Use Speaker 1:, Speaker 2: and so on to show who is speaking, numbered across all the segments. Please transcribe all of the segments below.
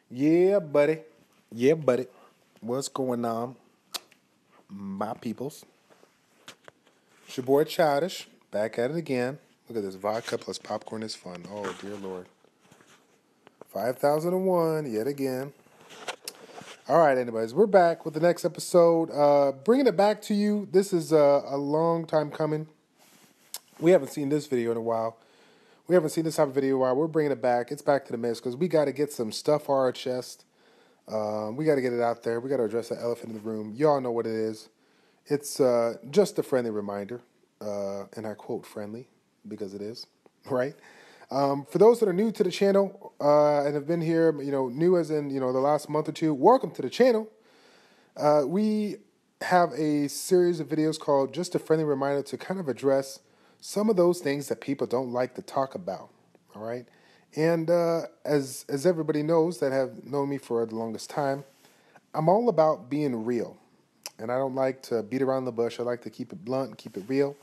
Speaker 1: Yeah, buddy. Yeah, buddy. What's going on, my peoples? It's your boy Childish, back at it again. Look at this, vodka plus popcorn is fun. Oh, dear Lord. 5001, yet again. All right, anyways, we're back with the next episode. Bringing it back to you. This is a long time coming. We haven't seen this video in a while. We haven't seen this type of video in a while. We're bringing it back. It's back to the mix because we got to get some stuff on our chest. We got to get it out there. We got to address the elephant in the room. Y'all know what it is. It's just a friendly reminder, and I quote friendly because it is, right? For those that are new to the channel and have been here, new as in, the last month or two, welcome to the channel. We have a series of videos called Just a Friendly Reminder to kind of address some of those things that people don't like to talk about, all right? And as everybody knows that have known me for the longest time, I'm all about being real. And I don't like to beat around the bush. I like to keep it blunt, keep it real,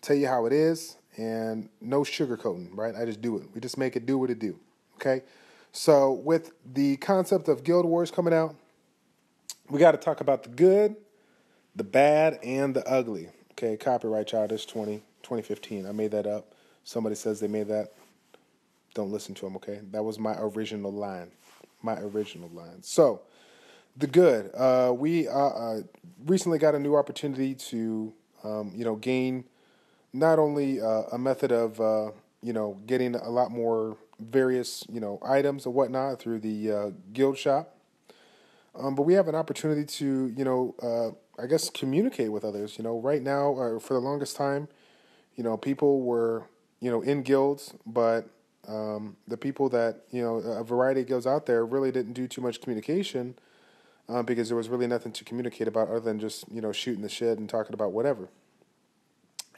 Speaker 1: tell you how it is, and no sugarcoating, right? I just do it. We just make it do what it do, okay? So with the concept of Guild Wars coming out, we got to talk about the good, the bad, and the ugly. Okay, copyright Childish 2015. I made that up. Somebody says they made that. Don't listen to them, okay? That was my original line. So, the good. We recently got a new opportunity to, gain not only a method of, getting a lot more various, items and whatnot through the guild shop, but we have an opportunity to, communicate with others. Right now, for the longest time, people were, in guilds, but the people that, a variety of guilds out there really didn't do too much communication because there was really nothing to communicate about other than just, shooting the shit and talking about whatever.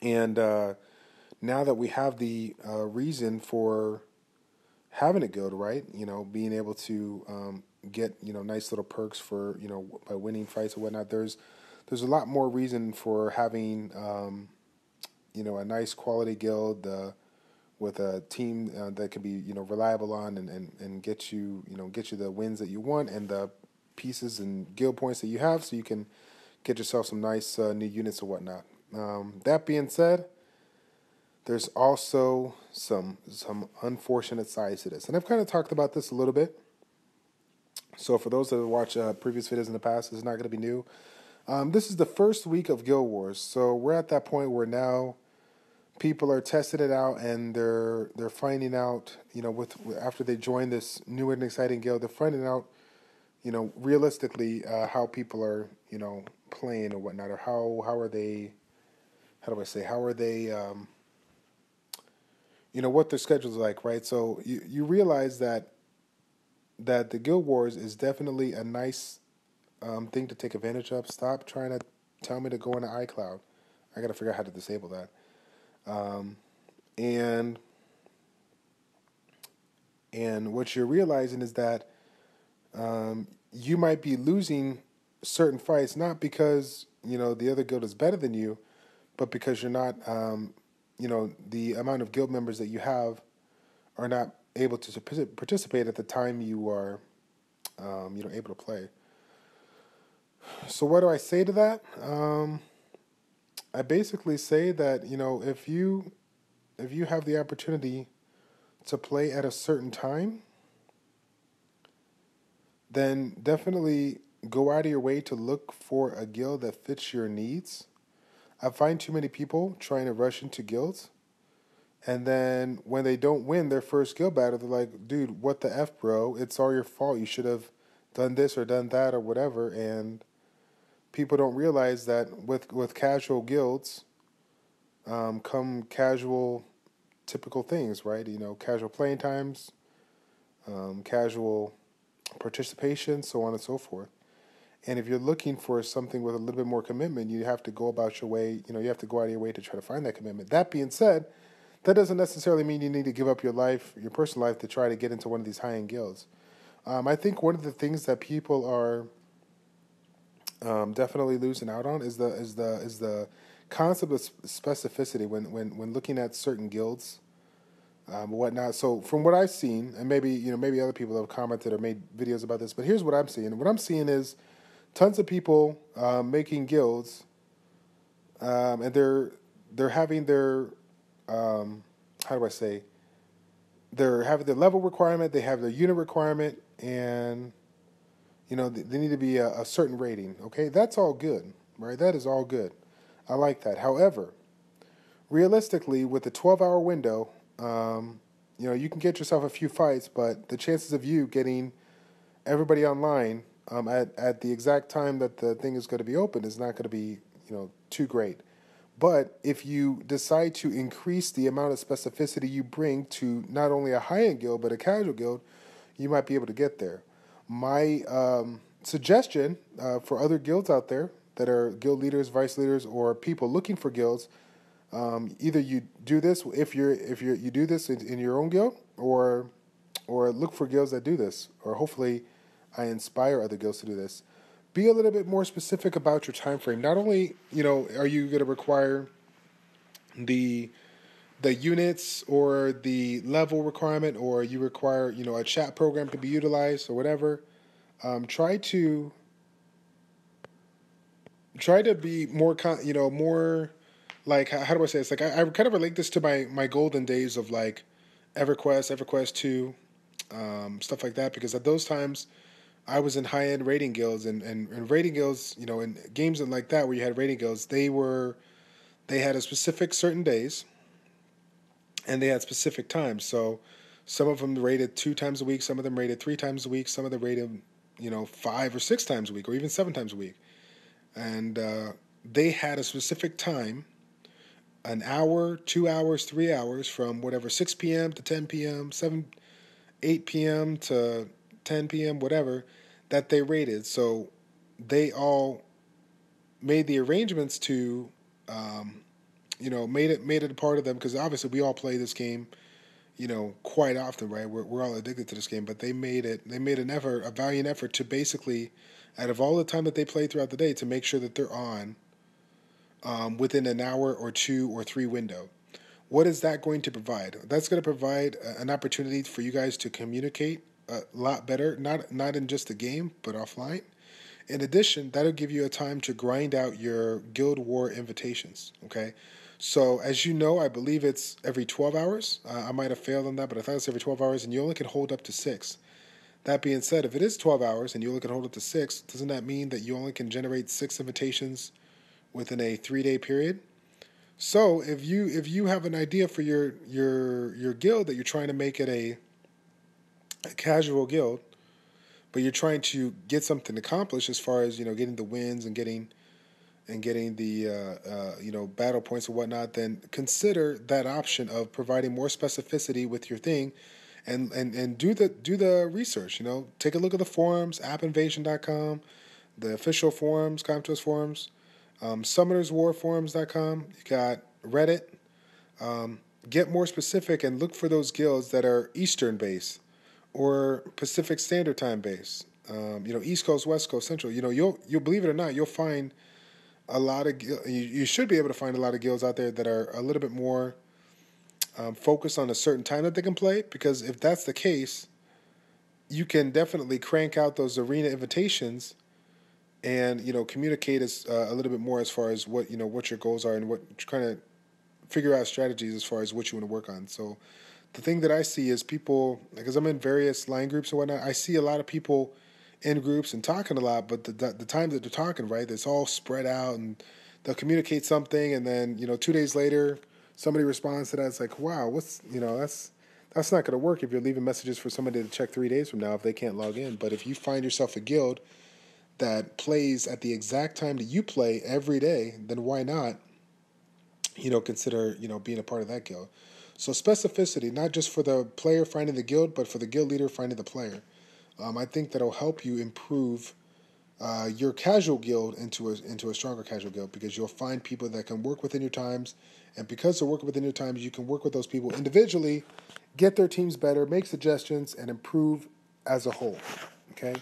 Speaker 1: And now that we have the reason for having a guild, right, being able to get, nice little perks for, by winning fights and whatnot, there's a lot more reason for having, a nice quality guild with a team that can be, reliable on and get you the wins that you want and the pieces and guild points that you have so you can get yourself some nice new units and whatnot. That being said, there's also some unfortunate sides to this. And I've kind of talked about this a little bit. So for those that have watched previous videos in the past, it's not going to be new. This is the first week of Guild Wars. So we're at that point where now people are testing it out and they're finding out, after they join this new and exciting guild, they're finding out, realistically how people are, playing or whatnot, or how are they, what their schedule's like, right? So you realize that the Guild Wars is definitely a nice thing to take advantage of. Stop trying to tell me to go into iCloud. I got to figure out how to disable that. And what you're realizing is that you might be losing certain fights, not because, the other guild is better than you, but because you're not, the amount of guild members that you have are not able to participate at the time you are, able to play. So what do I say to that? I basically say that, if you have the opportunity to play at a certain time, then definitely go out of your way to look for a guild that fits your needs. I find too many people trying to rush into guilds, and then when they don't win their first guild battle, they're like, dude, what the F, bro? It's all your fault. You should have done this or done that or whatever, and people don't realize that with casual guilds come casual, typical things, right? Casual playing times, casual participation, so on and so forth. And if you're looking for something with a little bit more commitment, you have to go about your way. You have to go out of your way to try to find that commitment. That being said, that doesn't necessarily mean you need to give up your life, your personal life, to try to get into one of these high-end guilds. I think one of the things that people are definitely losing out on is the concept of specificity when looking at certain guilds, whatnot. So from what I've seen, and maybe other people have commented or made videos about this, but here's what I'm seeing. What I'm seeing is tons of people making guilds, and they're having their how do I say? They're having their level requirement, they have their unit requirement, and they need to be a certain rating. Okay, that's all good, right? That is all good. I like that. However, realistically, with the 12-hour window, you can get yourself a few fights, but the chances of you getting everybody online at the exact time that the thing is going to be open is not going to be too great. But if you decide to increase the amount of specificity you bring to not only a high-end guild but a casual guild, you might be able to get there. My suggestion for other guilds out there that are guild leaders, vice leaders, or people looking for guilds, either you do this if you do this in your own guild, or look for guilds that do this, or hopefully I inspire other guilds to do this. Be a little bit more specific about your time frame. Not only are you going to require the units or the level requirement, or you require a chat program to be utilized or whatever. Try to be more more like, how do I say this? Like I kind of relate this to my golden days of like EverQuest 2, stuff like that, because at those times I was in high-end rating guilds, and rating guilds, in games and like that where you had rating guilds, they had a specific certain days, and they had specific times. So some of them rated 2 times a week, some of them rated 3 times a week, some of them rated 5 or 6 times a week, or even 7 times a week. And they had a specific time, an hour, 2 hours, 3 hours, from whatever, 6 p.m. to 10 p.m., 8 p.m. to 10 p.m., whatever, that they rated. So they all made the arrangements to, made it a part of them, because obviously we all play this game, quite often, right? We're all addicted to this game, but they made an effort, a valiant effort, to basically, out of all the time that they play throughout the day, to make sure that they're on within an hour or 2 or 3 window. What is that going to provide? That's going to provide an opportunity for you guys to communicate a lot better, not in just the game, but offline. In addition, that'll give you a time to grind out your Guild War invitations, okay? So, as you know, I believe it's every 12 hours. I might have failed on that, but I thought it's every 12 hours, and you only can hold up to 6. That being said, if it is 12 hours and you only can hold up to 6, doesn't that mean that you only can generate 6 invitations within a 3-day period? So, if you have an idea for your guild that you're trying to make it a casual guild, but you're trying to get something accomplished as far as getting the wins and getting the battle points and whatnot, then consider that option of providing more specificity with your thing, and do the research. Take a look at the forums, appinvasion.com, the official forums, ComTwist forums, summonerswarforums.com. You got Reddit. Get more specific and look for those guilds that are Eastern based or Pacific Standard Time based. East Coast, West Coast, Central. You'll believe it or not, you'll find a lot of you should be able to find a lot of guilds out there that are a little bit more focused on a certain time that they can play. Because if that's the case, you can definitely crank out those arena invitations and communicate a little bit more as far as what your goals are, and what kind of figure out strategies as far as what you want to work on. So the thing that I see is people, because I'm in various line groups and whatnot, I see a lot of people in groups and talking a lot, but the times that they're talking, right, it's all spread out, and they'll communicate something, and then 2 days later somebody responds to that. It's like, wow, that's not going to work if you're leaving messages for somebody to check 3 days from now if they can't log in. But if you find yourself a guild that plays at the exact time that you play every day, then why not consider being a part of that guild. So specificity, not just for the player finding the guild, but for the guild leader finding the player. I think that'll help you improve your casual guild into a stronger casual guild, because you'll find people that can work within your times, and because they're working within your times, you can work with those people individually, get their teams better, make suggestions, and improve as a whole. Okay,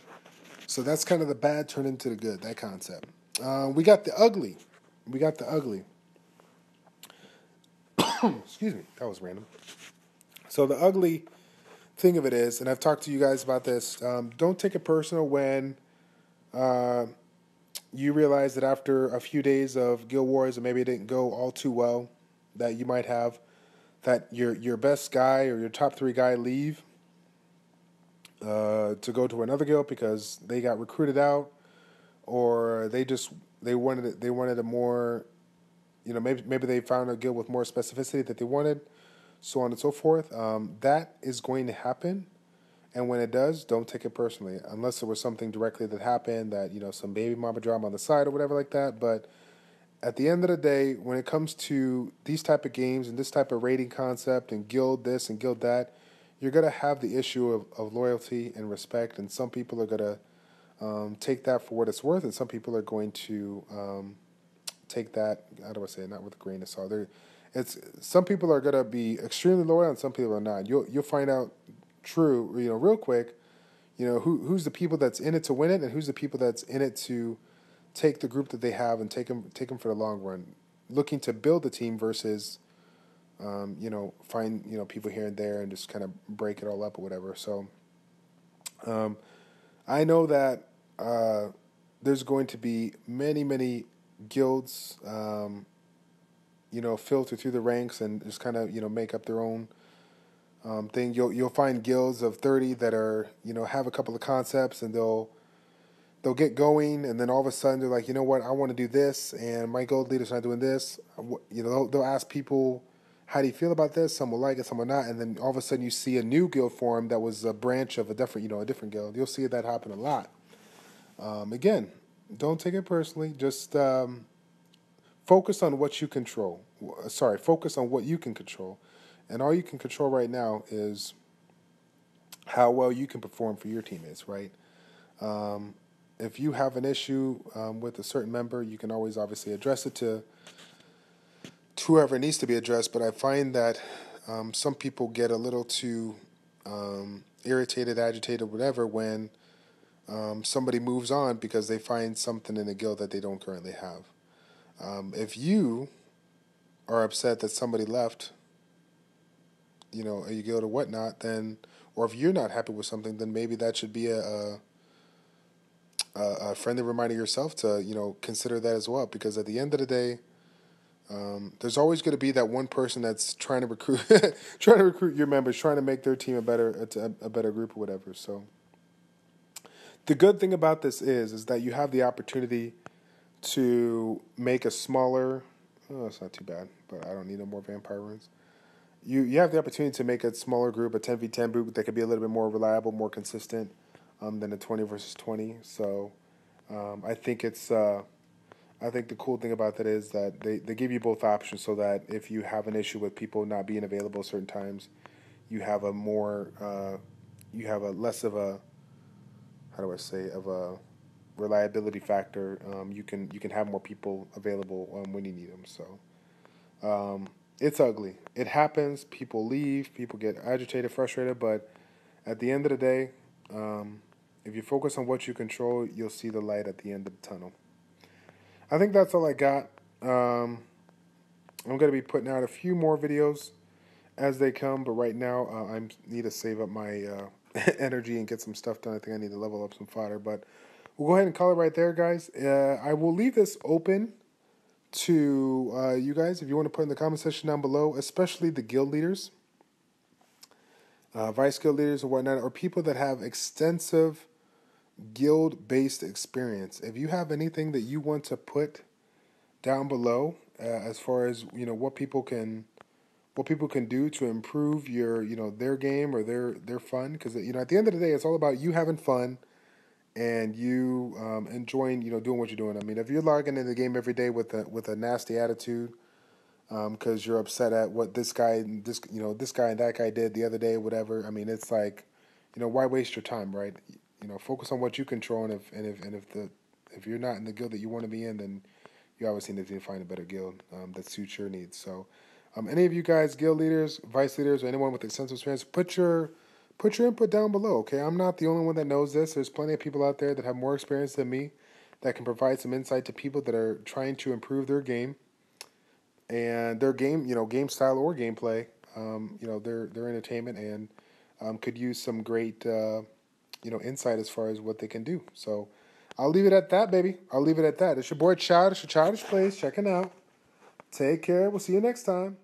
Speaker 1: so that's kind of the bad turn into the good, that concept. We got the ugly. Excuse me, that was random. So the ugly thing of it is, and I've talked to you guys about this, don't take it personal when you realize that after a few days of Guild Wars, and maybe it didn't go all too well, that you might have that your best guy or your top 3 guy leave to go to another guild because they got recruited out, or they wanted a more, maybe they found a guild with more specificity that they wanted, so on and so forth. That is going to happen. And when it does, don't take it personally, unless there was something directly that happened, that, some baby mama drama on the side or whatever like that. But at the end of the day, when it comes to these type of games and this type of rating concept and guild this and guild that, you're going to have the issue of loyalty and respect. And some people are going to take that for what it's worth, and some people are going to take that, how do I say it, not with a grain of salt. Some people are going to be extremely loyal and some people are not. You'll find out real quick, who's the people that's in it to win it, and who's the people that's in it to take the group that they have and take them for the long run, looking to build the team versus, find people here and there and just kind of break it all up or whatever. So, I know that there's going to be many guilds, filter through the ranks and just kind of make up their own thing. You'll find guilds of 30 that are have a couple of concepts, and they'll get going, and then all of a sudden they're like, you know what, I want to do this, and my guild leader's not doing this. They'll ask people, how do you feel about this? Some will like it, some will not, and then all of a sudden you see a new guild form that was a branch of a different guild. You'll see that happen a lot. Again, don't take it personally. Just focus on what you control. Focus on what you can control. And all you can control right now is how well you can perform for your teammates, right? If you have an issue with a certain member, you can always obviously address it to whoever it needs to be addressed. But I find that some people get a little too irritated, agitated, whatever, when somebody moves on because they find something in a guild that they don't currently have. If you are upset that somebody left, a guild or whatnot, then, or if you're not happy with something, then maybe that should be a friendly reminder yourself to, consider that as well. Because at the end of the day, there's always going to be that one person that's trying to recruit, your members, trying to make their team a better group or whatever. So the good thing about this is that you have the opportunity to make a smaller. Oh, it's not too bad, but I don't need no more vampire runes. You have the opportunity to make a smaller group, a 10v10 group that could be a little bit more reliable, more consistent than a 20 versus 20. So I think I think the cool thing about that is that they give you both options, so that if you have an issue with people not being available at certain times, you have a less of a, how do I say, of a reliability factor. You can have more people available when you need them. So it's ugly. It happens. People leave. People get agitated, frustrated. But at the end of the day, if you focus on what you control, you'll see the light at the end of the tunnel. I think that's all I got. I'm going to be putting out a few more videos as they come, but right now I need to save up my energy and get some stuff done. I think I need to level up some fodder, but we'll go ahead and call it right there, guys. I will leave this open to you guys if you want to put in the comment section down below, especially the guild leaders, vice guild leaders or whatnot, or people that have extensive guild-based experience. If you have anything that you want to put down below, as far as what people can do to improve your their game or their fun, because at the end of the day, it's all about you having fun and you enjoying doing what you're doing. I mean, if you're logging into the game every day with a nasty attitude because you're upset at what this guy and that guy did the other day, whatever. I mean, it's like, why waste your time, right? Focus on what you control, and if if you're not in the guild that you want to be in, then you obviously need to find a better guild that suits your needs. So, any of you guys, guild leaders, vice leaders, or anyone with extensive experience, put your input down below. Okay, I'm not the only one that knows this. There's plenty of people out there that have more experience than me that can provide some insight to people that are trying to improve their game and their game, game style or gameplay. Their entertainment and could use some great insight as far as what they can do. So I'll leave it at that, baby. I'll leave it at that. It's your boy Childish, Childish Plays, checking out. Take care. We'll see you next time.